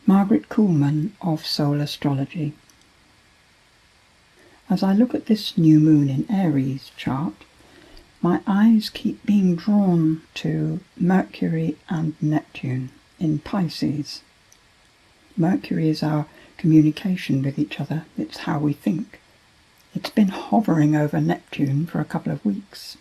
Margaret Kuhlman of Soul Astrology. As I look at this new moon in Aries chart, my eyes keep being drawn to Mercury and Neptune in Pisces. Mercury is our communication with each other, it's how we think. It's been hovering over Neptune for a couple of weeks,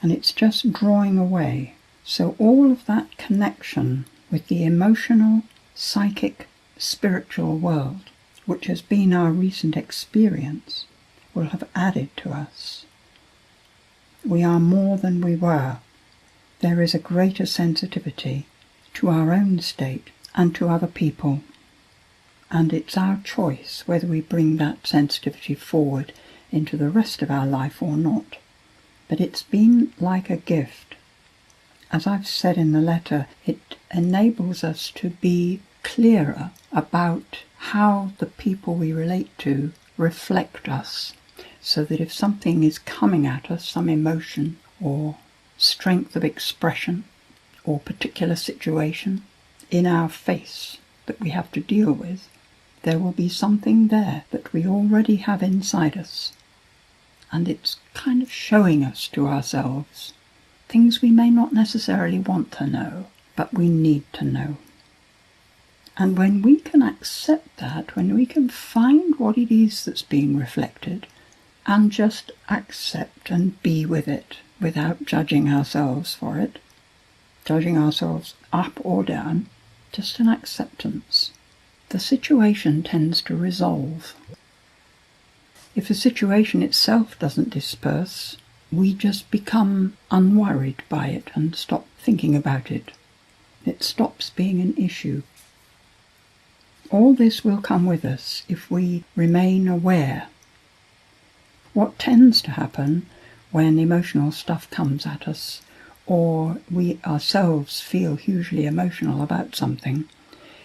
and it's just drawing away. So all of that connection with the emotional, psychic, spiritual world, which has been our recent experience, will have added to us. We are more than we were. There is a greater sensitivity to our own state and to other people. And it's our choice whether we bring that sensitivity forward into the rest of our life or not. But it's been like a gift. As I've said in the letter, it enables us to be clearer about how the people we relate to reflect us, so that if something is coming at us, some emotion or strength of expression or particular situation in our face that we have to deal with, there will be something there that we already have inside us, and it's kind of showing us to ourselves things we may not necessarily want to know, but we need to know. And when we can accept that, when we can find what it is that's being reflected and just accept and be with it without judging ourselves for it, judging ourselves up or down, just an acceptance, the situation tends to resolve. If the situation itself doesn't disperse, we just become unworried by it and stop thinking about it. It stops being an issue. All this will come with us if we remain aware. What tends to happen when emotional stuff comes at us, or we ourselves feel hugely emotional about something,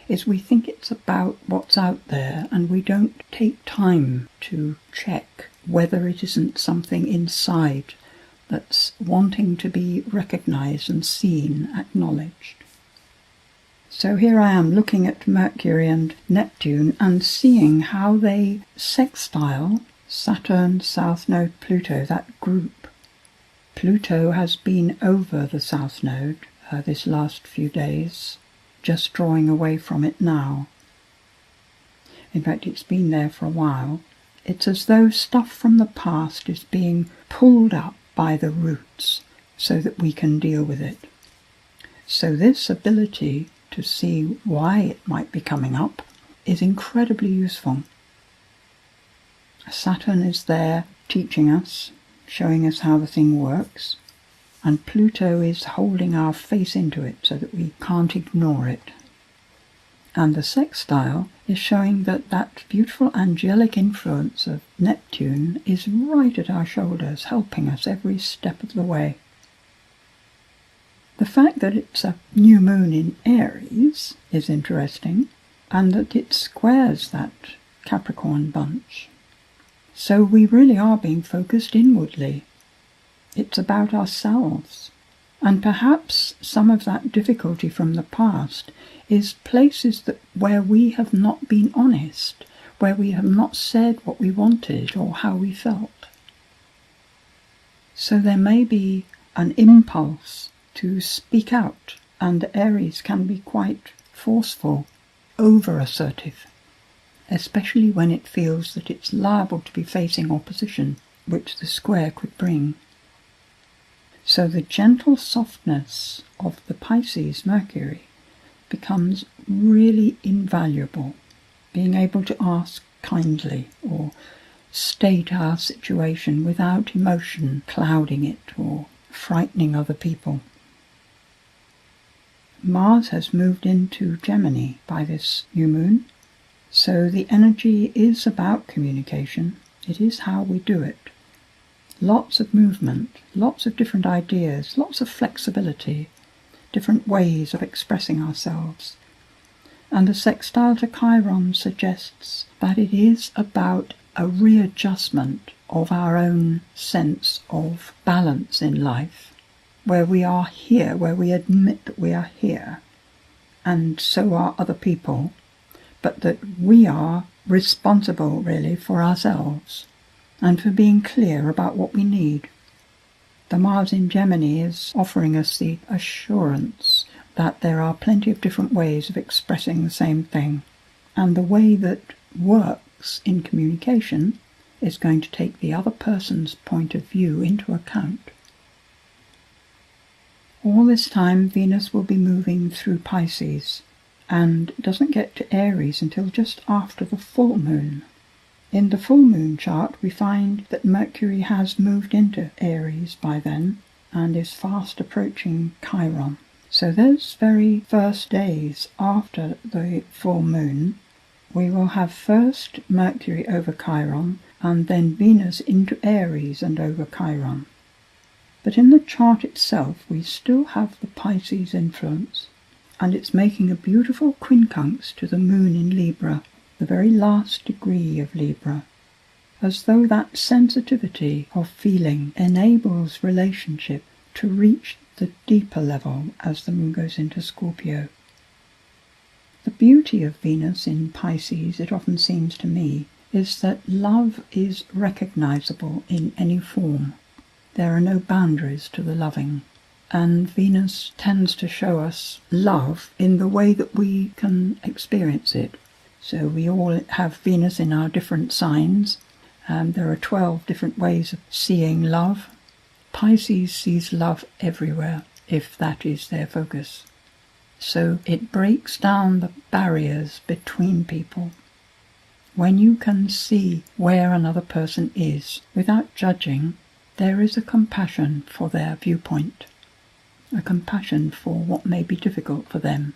is we think it's about what's out there, and we don't take time to check whether it isn't something inside that's wanting to be recognised and seen, acknowledged. So here I am looking at Mercury and Neptune and seeing how they sextile Saturn, South Node, Pluto, that group. Pluto has been over the South Node this last few days, just drawing away from it now. In fact, it's been there for a while. It's as though stuff from the past is being pulled up by the roots so that we can deal with it. So this ability to see why it might be coming up is incredibly useful. Saturn is there teaching us, showing us how the thing works, and Pluto is holding our face into it so that we can't ignore it. And the sextile is showing that that beautiful angelic influence of Neptune is right at our shoulders, helping us every step of the way. The fact that it's a new moon in Aries is interesting, and that it squares that Capricorn bunch. So we really are being focused inwardly. It's about ourselves. And perhaps some of that difficulty from the past is places where we have not been honest, where we have not said what we wanted or how we felt. So there may be an impulse to speak out, and Aries can be quite forceful, over-assertive, especially when it feels that it's liable to be facing opposition, which the square could bring. So the gentle softness of the Pisces Mercury becomes really invaluable, being able to ask kindly or state our situation without emotion clouding it or frightening other people. Mars has moved into Gemini by this new moon, so the energy is about communication. It is how we do it. Lots of movement, lots of different ideas, lots of flexibility, different ways of expressing ourselves. And the sextile to Chiron suggests that it is about a readjustment of our own sense of balance in life, where we are here, where we admit that we are here, and so are other people, but that we are responsible really for ourselves and for being clear about what we need. The Mars in Gemini is offering us the assurance that there are plenty of different ways of expressing the same thing, and the way that works in communication is going to take the other person's point of view into account. All this time Venus will be moving through Pisces and doesn't get to Aries until just after the full moon. In the full moon chart we find that Mercury has moved into Aries by then and is fast approaching Chiron. So those very first days after the full moon, we will have first Mercury over Chiron and then Venus into Aries and over Chiron. But in the chart itself we still have the Pisces influence, and it's making a beautiful quincunx to the moon in Libra, the very last degree of Libra, as though that sensitivity of feeling enables relationship to reach the deeper level as the moon goes into Scorpio. The beauty of Venus in Pisces, it often seems to me, is that love is recognizable in any form. There are no boundaries to the loving, and Venus tends to show us love in the way that we can experience it. So we all have Venus in our different signs, and there are 12 different ways of seeing love. Pisces sees love everywhere, if that is their focus. So it breaks down the barriers between people. When you can see where another person is without judging, there is a compassion for their viewpoint, a compassion for what may be difficult for them.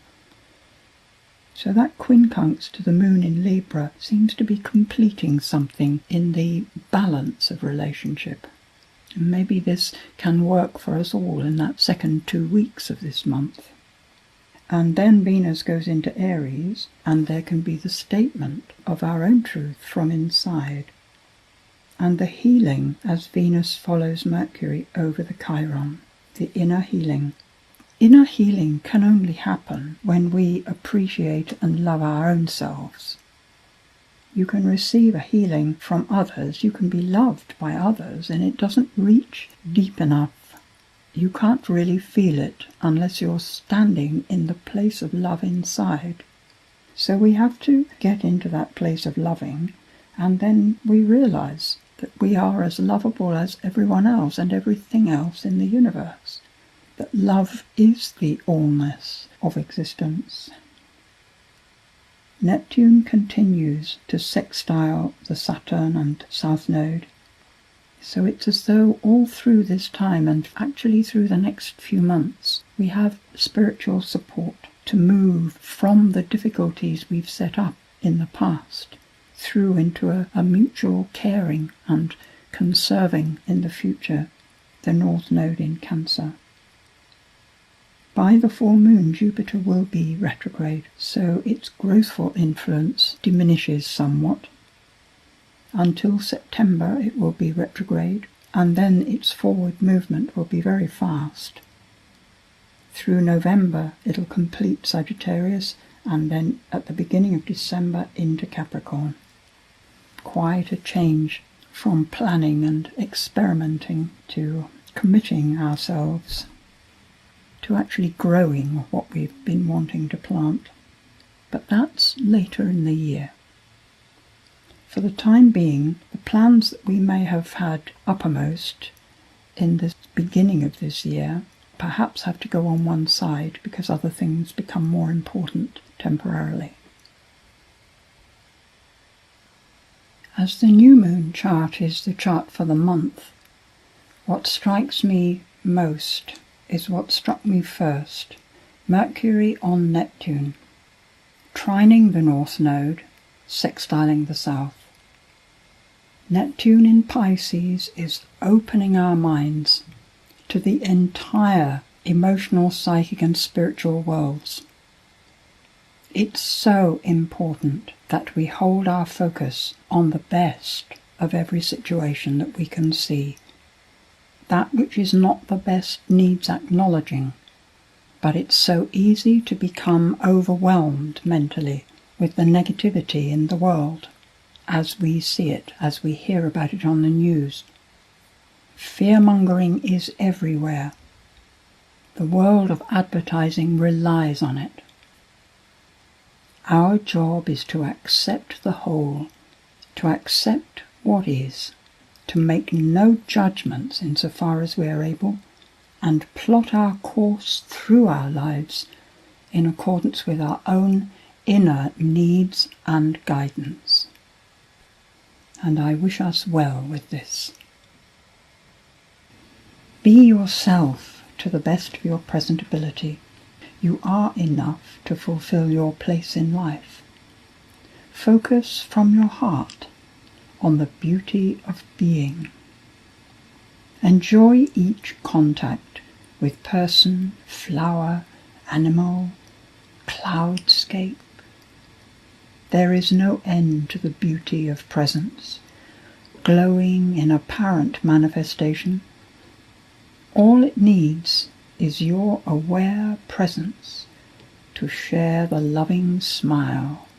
So that quincunx to the moon in Libra seems to be completing something in the balance of relationship. And maybe this can work for us all in that second 2 weeks of this month. And then Venus goes into Aries, and there can be the statement of our own truth from inside, and the healing as Venus follows Mercury over the Chiron, the inner healing. Inner healing can only happen when we appreciate and love our own selves. You can receive a healing from others, you can be loved by others, and it doesn't reach deep enough. You can't really feel it unless you're standing in the place of love inside. So we have to get into that place of loving, and then we realize that we are as lovable as everyone else and everything else in the universe. That love is the allness of existence. Neptune continues to sextile the Saturn and South Node. So it's as though all through this time, and actually through the next few months, we have spiritual support to move from the difficulties we've set up in the past through into a mutual caring and conserving in the future, the North Node in Cancer. By the full moon, Jupiter will be retrograde, so its growthful influence diminishes somewhat. Until September it will be retrograde, and then its forward movement will be very fast. Through November it'll complete Sagittarius, and then at the beginning of December into Capricorn. Quite a change from planning and experimenting to committing ourselves to actually growing what we've been wanting to plant. But that's later in the year. For the time being, the plans that we may have had uppermost in the beginning of this year perhaps have to go on one side because other things become more important temporarily. As the new moon chart is the chart for the month, what strikes me most is what struck me first: Mercury on Neptune, trining the North Node, sextiling the South. Neptune in Pisces is opening our minds to the entire emotional, psychic and spiritual worlds. It's so important that we hold our focus on the best of every situation that we can see. That which is not the best needs acknowledging, but it's so easy to become overwhelmed mentally with the negativity in the world as we see it, as we hear about it on the news. Fear-mongering is everywhere. The world of advertising relies on it. Our job is to accept the whole, to accept what is, to make no judgments insofar as we are able, and plot our course through our lives in accordance with our own inner needs and guidance. And I wish us well with this. Be yourself to the best of your present ability. You are enough to fulfill your place in life. Focus from your heart on the beauty of being. Enjoy each contact with person, flower, animal, cloudscape. There is no end to the beauty of presence, glowing in apparent manifestation. All it needs is your aware presence to share the loving smile